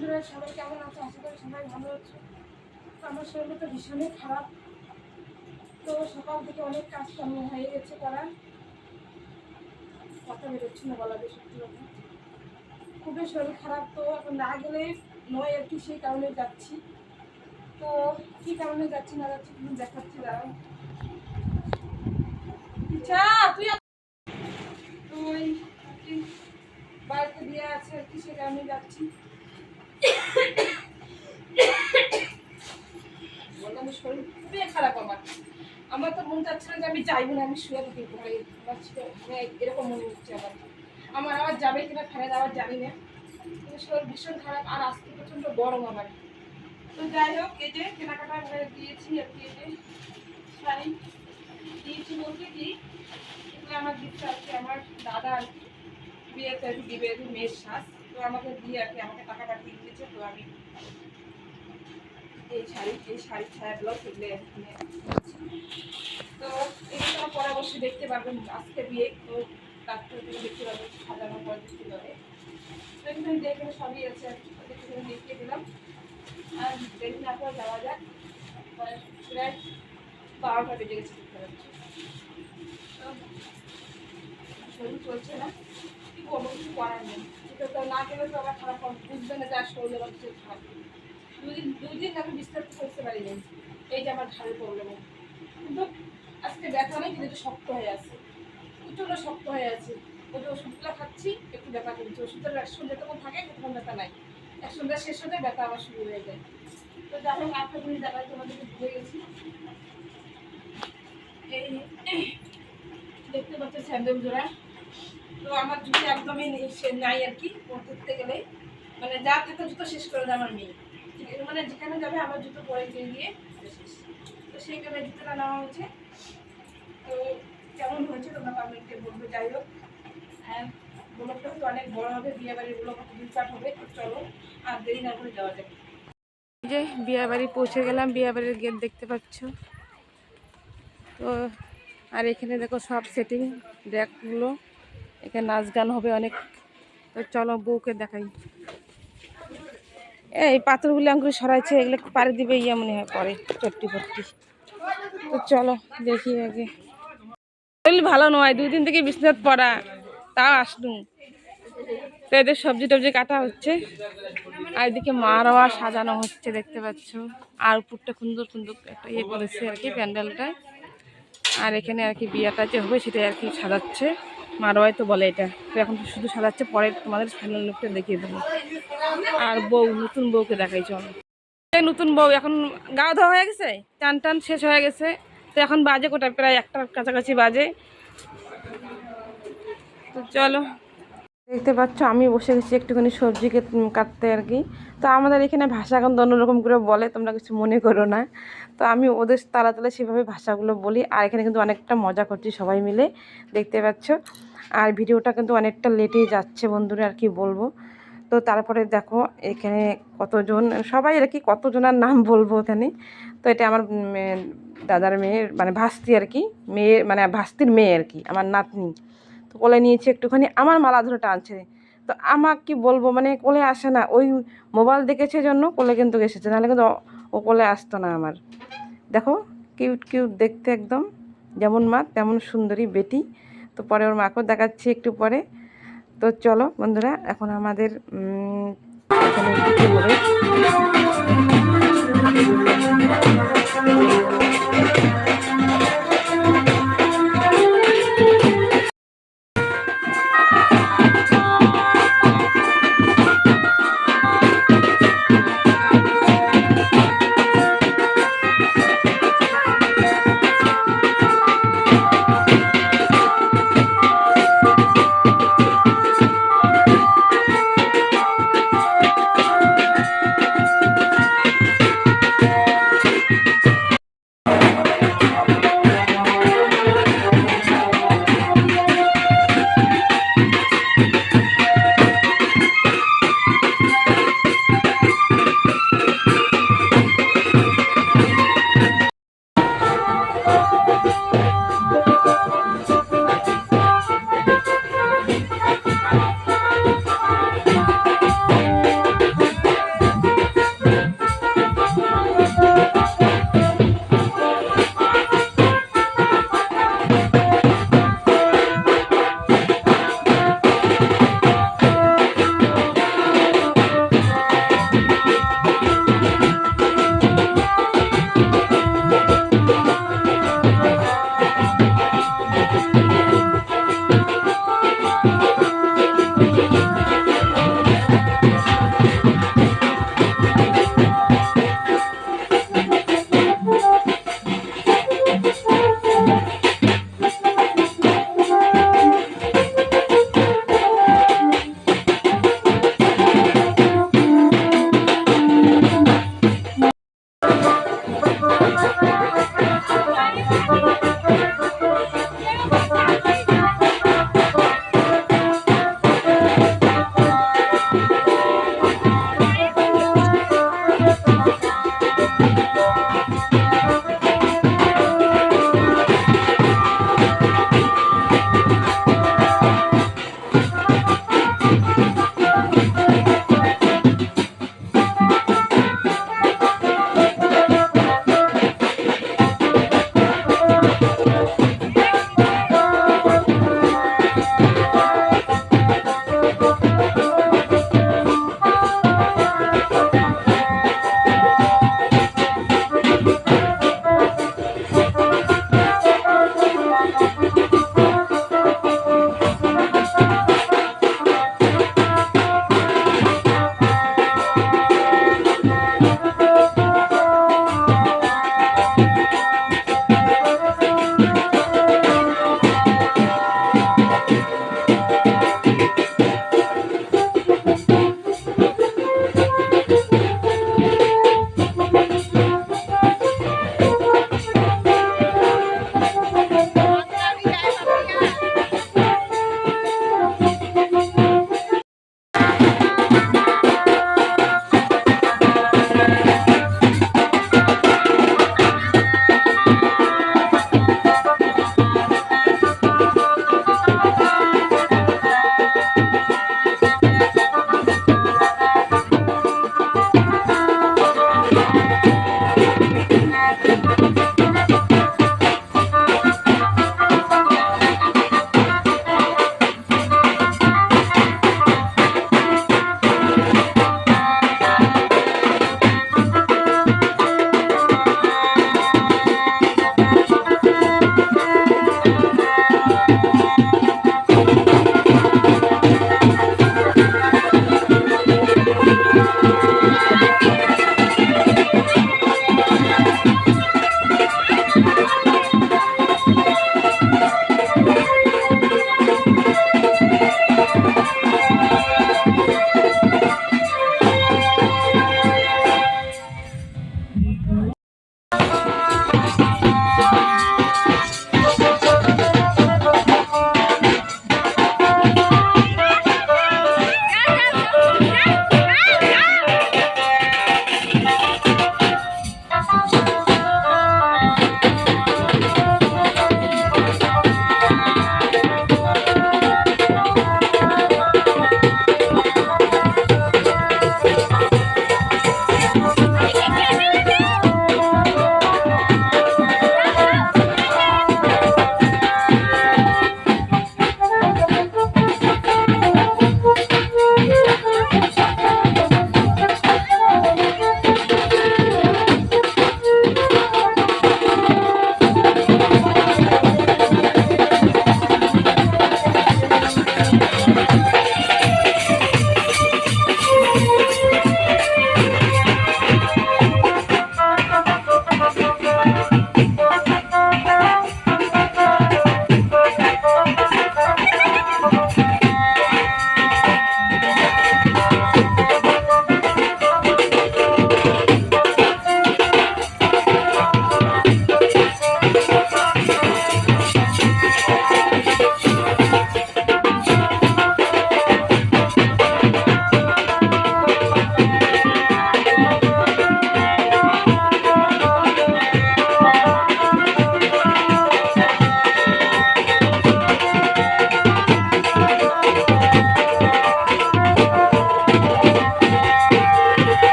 বন্ধুরা সবাই কেমন আছে? আশা করি সবাই ভালো আছে। আমার শরীর তো ভীষণই খারাপ। তো সকাল থেকে অনেক কাজকর্ম হয়ে গেছে করা, কথা বেরোচ্ছে না বলা দিয়ে, সত্যি কথা খুবই শরীর খারাপ। তো এখন না গেলে নয় আর কি, সেই কারণে যাচ্ছি। তো কী কারণে যাচ্ছি না যাচ্ছি তুমি দেখাচ্ছি, দাঁড়াও। তুই তুই বাড়িতে দিয়ে আছে আর কি, সে কারণে যাচ্ছি। বললাম শরীর খুবই খারাপ আমার তো মন চাচ্ছে না যে আমি যাইবো না, আমি শুয়ে থাকি ঘরে। এরকম মনে হচ্ছে আমার আবার যাবে কিনা ফেলে আবার জানি না। কিন্তু শরীর ভীষণ খারাপ, আর আজকে প্রচন্ড গরম আমার। তো যাই হোক, এই যে কেনাকাটা দিয়েছি আর কি, এই যে শাড়ি দিয়েছি বলতে কি, এগুলো আমার দিচ্ছে আর কি আমার দাদা আর কি, বিয়েতে আর কি দিবে মেয়ের শ্বাস। তো আমাকে দিয়ে আর কি আমাকে টাকা পাঠিয়ে দিয়েছে। তো আমি এই শাড়ি ছায়া ব্লাউজ এগুলো তো এগুলো পরে অবশ্যই দেখতে পারবেন আজকে বিয়ে। তো তারপরে দেখতে পাবেন, সাজানোর পর দেখতে পাবে। তো এখানে দেখে সবই আছে আর কি, দেখিয়ে দিলাম। আর দেরি না করে যাওয়া যাক, প্রায় 12টা বেজে গেছে দেখতে পাচ্ছি। তো শরীর চলছে না, কি করবো, কিছু করার নেই। সেটা তো না গেলে তো আবার খারাপ বুঝবে না যে আর শরীরে হচ্ছে খারাপ। দুদিন আমি বিস্তারিত করতে পারি নাই, এই যে আমার ঘাড়ের প্রবলেম। কিন্তু আজকে ব্যথা নেই, কিন্তু শক্ত হয়ে আছে, প্রচণ্ড শক্ত হয়ে আছে। ওই যে ওষুধগুলো খাচ্ছি, একটু ব্যথা কমছে। ওষুধের এক সন্ধ্যে তখন থাকে, তখন ব্যথা নাই। এক সন্ধ্যা শেষ হতে ব্যথা আবার শুরু হয়ে যায়। তো যাই হোক, একটা জিনিস দেখায় তোমাদেরকে ভুলে গেছি। এই দেখতে পাচ্ছ স্যান্ডেল জোড়া। তো আমার জুতো একদমই নেই, সে নাই আর কি। করতে গেলে মানে যা থাকে জুতো শেষ করে দেয় আমার মেয়ে, মানে যেখানে যাবে আমার জুতো পরে গিয়ে শেষ। তো সেই কারণে জুতোটা নেওয়া হয়েছে। তো কেমন হয়েছে তোমরা কমেন্টে বলবে। যাই হোক, ব্লগটা হয়তো অনেক বড় হবে, বিয়ে বাড়ির ব্লগ দুই হবে। তো চলো আর দেরি না করে যাওয়া যাবে। যে বিয়ে বাড়ি পৌঁছে গেলাম, বিয়ে বাড়ির গেট দেখতে পাচ্ছ। তো আর এখানে দেখো সব সেটিং ডেকগুলো, এখানে নাচ গান হবে অনেক। তো চলো বউকে দেখাই। এই পাথরগুলো আঙ্গুর সরাইছে, এগুলো পাড়ে দিবে ইয়ে মনে হয় পরে চট্টি পট্টি। তো চলো দেখি আগে। ভালো নয়, 2 দিন থেকে বিছনাত পড়া, তাও আসলুম। তো এদের সবজি টবজি কাটা হচ্ছে, আর এদিকে মারোয়া সাজানো হচ্ছে দেখতে পাচ্ছ। আর উপরটা সুন্দর সুন্দর একটা ইয়ে করেছে আর কি প্যান্ডেলটা। আর এখানে আর কি বিয়েটা যে হবে সেটাই আর কি সাজাচ্ছে, মারোয়াই তো বলে এটা। তো এখন শুধু সাজাচ্ছে, পরে তোমাদের ফাইনাল লুকটা দেখিয়ে দেবো। আর বউ, নতুন বউকে দেখাই চলো। নতুন বউ এখন গা ধোয়া হয়ে গেছে, টান টান শেষ হয়ে গেছে। তো এখন বাজে কোটায় প্রায় 1টার কাছাকাছি বাজে। তো চলো, দেখতে পাচ্ছ আমি বসে গেছি একটুখানি সবজি কাটতে আর কি। তো আমাদের এখানে ভাষা এখন অন্যরকম করে বলে, তোমরা কিছু মনে করো না। তো আমি ওদের তালা তালা সেভাবে ভাষাগুলো বলি। আর এখানে কিন্তু অনেকটা মজা করছি সবাই মিলে, দেখতে পাচ্ছ। আর ভিডিওটা কিন্তু অনেকটা লেটেই যাচ্ছে বন্ধুরা, আর কি বলবো। তো তারপরে দেখো এখানে কতজন সবাই আর কি, কতজনের নাম বলবো এখানে। তো এটা আমার দাদার মেয়ের মানে ভাস্তি আর কি, মেয়ে মানে ভাস্তির মেয়ে আর কি, আমার নাতনি। তো কোলে নিয়েছে একটুখানি, আমার মালা ধরে টানছে। তো আমাকে কি বলবো, মানে কোলে আসে না, ওই মোবাইল দেখেছে জন্য কোলে কিন্তু এসেছে, নাহলে কিন্তু ও কোলে আসতো না আমার। দেখো কিউট কিউট দেখতে একদম, যেমন মা তেমন সুন্দরী বেটি। তো পরে ওর মাকেও দেখাচ্ছি একটু পরে। তো চলো বন্ধুরা, এখন আমাদের এখানে কিছু হবে।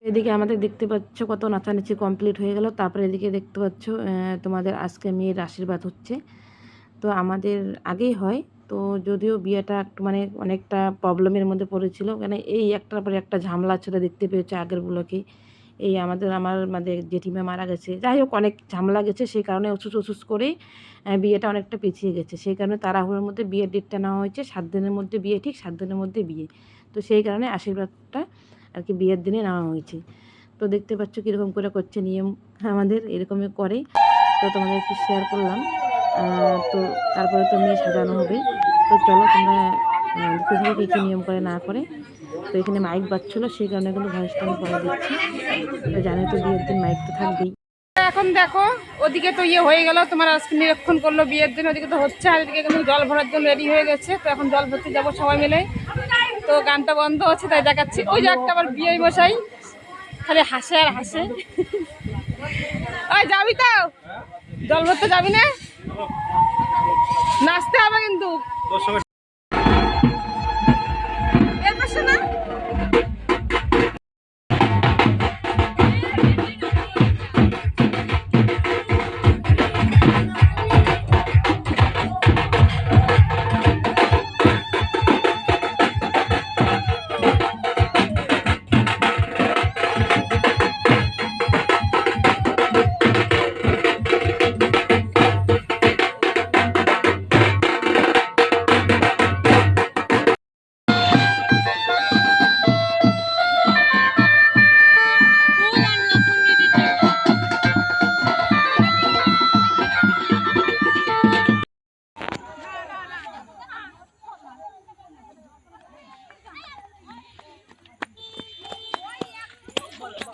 এদিকে আমাদের দেখতে পাচ্ছ কত নাচানাচি কমপ্লিট হয়ে গেল। তারপরে এদিকে দেখতে পাচ্ছ তোমাদের আজকে মেয়ের আশীর্বাদ হচ্ছে। তো আমাদের আগেই হয়, তো যদিও বিয়েটা একটু মানে অনেকটা প্রবলেমের মধ্যে পড়েছিল, কেন এই একটার পরে একটা ঝামেলা ছিল, দেখতে পেয়েছে আগের ব্লকে। এই আমার জেঠিমা মারা গেছে, যাই হোক অনেক ঝামেলা গেছে, সেই কারণে ওষুধ করেই বিয়েটা অনেকটা পিছিয়ে গেছে। সেই কারণে তাড়াহুড়োর মধ্যে বিয়ের ডেটটা নেওয়া হয়েছে, 7 দিনের মধ্যে বিয়ে, ঠিক 7 দিনের মধ্যে বিয়ে। তো সেই কারণে আশীর্বাদটা আর কি বিয়ের দিনে নেওয়া হয়েছে। তো দেখতে পাচ্ছ কীরকম করে করছে নিয়ম, আমাদের এরকমই করে। তো তোমাদের একটু শেয়ার করলাম। তো তারপরে তো মেয়ে সাজানো হবে। তো চলো তোমরা দেখতে থাকো কী কী নিয়ম করে না করে। তো এখানে মাইক বাজছিল, সেই কারণে কিন্তু ভয়েসটা আমি পরে দিচ্ছি। তো জানি তো বিয়ের দিন মাইক তো থাকবেই। এখন দেখো ওদিকে তো হয়ে গেল, তোমার আজকে নিরীক্ষণ করলো বিয়ের দিন, ওদিকে তো হচ্ছে, আর এদিকে কিন্তু জল ভরার জন্য রেডি হয়ে গেছে। তো এখন জল ভরতে যাবো সবাই মিলে। তো গানটা বন্ধ আছে তাই দেখাচ্ছি। ওই যে একটা আবার বিয়ে মশাই খালি হাসে আর হাসে। ওই যাবি তো জল ভরতে, যাবি না? নাচতে হবে কিন্তু।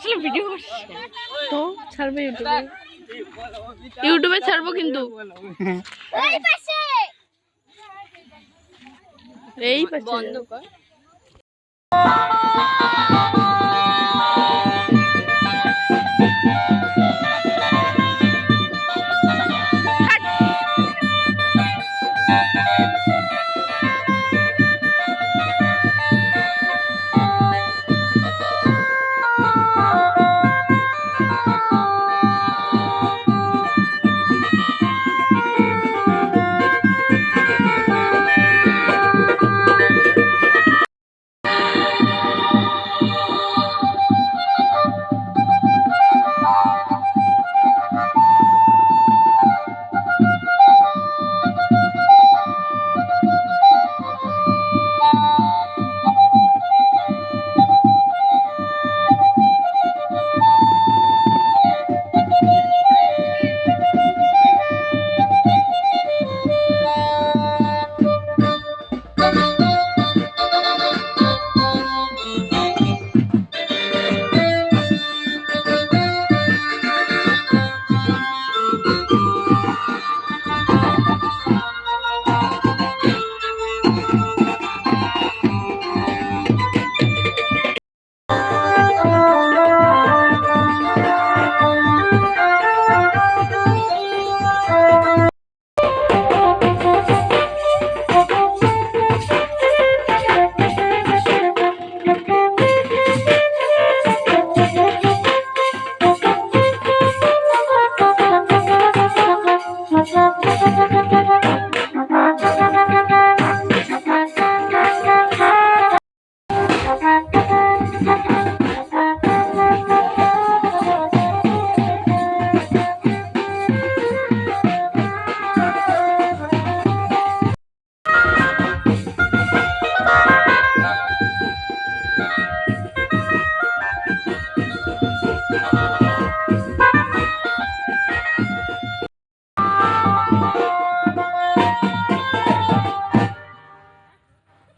আসলে ভিডিও করছি তো ছাড়বে ইউটিউবে ছাড়বো কিন্তু এই বন্ধ কর।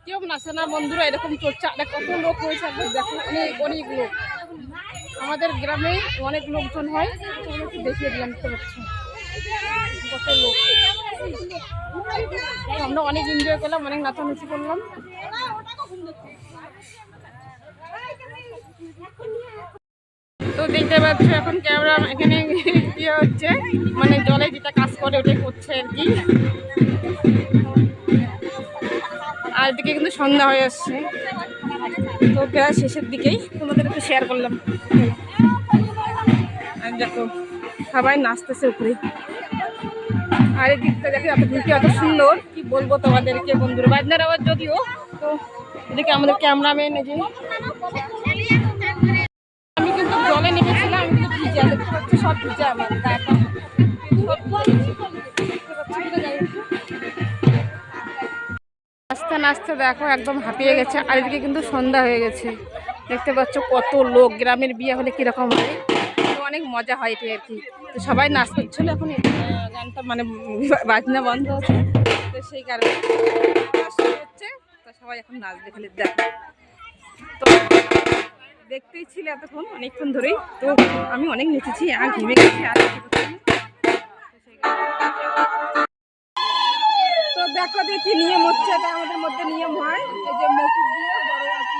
কেউ নাচে না বন্ধুরা, এরকম চর্চা কত লোক হয়েছে দেখো, অনেক অনেক লোক। আমাদের গ্রামে অনেক লোকজন হয়, একটু দেখিয়ে দিলাম, দেখতে পাচ্ছি কত লোক। আমরা অনেক এনজয় করলাম, অনেক নাচানাচি করলাম। তো দেখতে পাচ্ছ এখন ক্যামেরা এখানে ইয়ে হচ্ছে, মানে জলে যেটা কাজ করে ওটাই করছে আর কি। আর এদিকে কিন্তু সন্ধ্যা হয়ে আসছে, তো প্রায় শেষের দিকেই তোমাদের একটু শেয়ার করলাম। আর দেখো সবাই নাচতেছে উপরে, আর এই দিকটা দেখো এত ভিডিও এত সুন্দর, কি বলবো তোমাদেরকে বন্ধুরা। বাজনার আওয়াজ যদিও, তো এদিকে আমাদের ক্যামেরাম্যান এই যে, আমি কিন্তু জলে নেমেছিলাম, আমি কিন্তু ভিজা, দেখতে পাচ্ছি সব ভিজা আমার গাটা। নাচতে নাচতে দেখো একদম হাঁপিয়ে গেছে, আর এদিকে কিন্তু সন্ধ্যা হয়ে গেছে। দেখতে পাচ্ছ কত লোক, গ্রামের বিয়ে হলে কিরকম হয়, তো অনেক মজা হয় এটি আর কি। তো সবাই নাচ করছিল, এখন গানটা মানে বাজনা বন্ধ আছে, তো সেই কারণে হচ্ছে, তো সবাই এখন নাচবে খালি দেখো। তো দেখতেই ছিল এতক্ষণ, অনেকক্ষণ ধরেই, তো আমি অনেক নেচেছি আর ঘেমে গেছি আর। তো দেখো দেখি নিয়ম হচ্ছে, এটা আমাদের মধ্যে নিয়ম হয়, এই যে মসজিদ দিয়ে বড় আর কি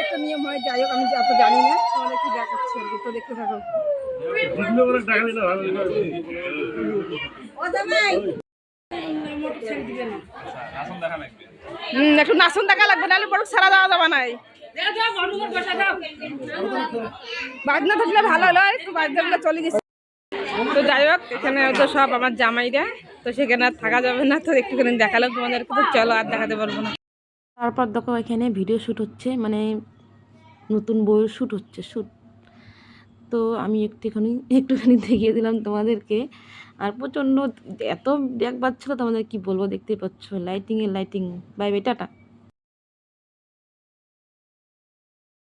একটা নিয়ম হয়। যাই হোক আমি এত জানি না, তোমাদের কি দেখাচ্ছে আর কি, তো দেখতে থাকো। একটু নাচন দেখা লাগবে, নাহলে বড় সারা দেওয়া যাবে নাই। বাজনা থাকলে ভালো হলো, একটু বাজনাগুলো চলে গেছে। তো যাই হোক এখানে তো সব আমার জামাইরা, তো সেখানে আর থাকা যাবে না, তো একটুখানি দেখালাম তোমাদেরকে, তো চলো আর দেখাতে পারবো না। তারপর দেখো এখানে ভিডিও শ্যুট হচ্ছে, মানে নতুন বইয়ের শ্যুট হচ্ছে, শ্যুট। তো আমি একটুখানি দেখিয়ে দিলাম তোমাদেরকে। আর প্রচণ্ড এত ব্যাগ বাজছিল তোমাদের কি বলবো, দেখতেই পাচ্ছ লাইটিংয়ে লাইটিং। Bye bye, tata.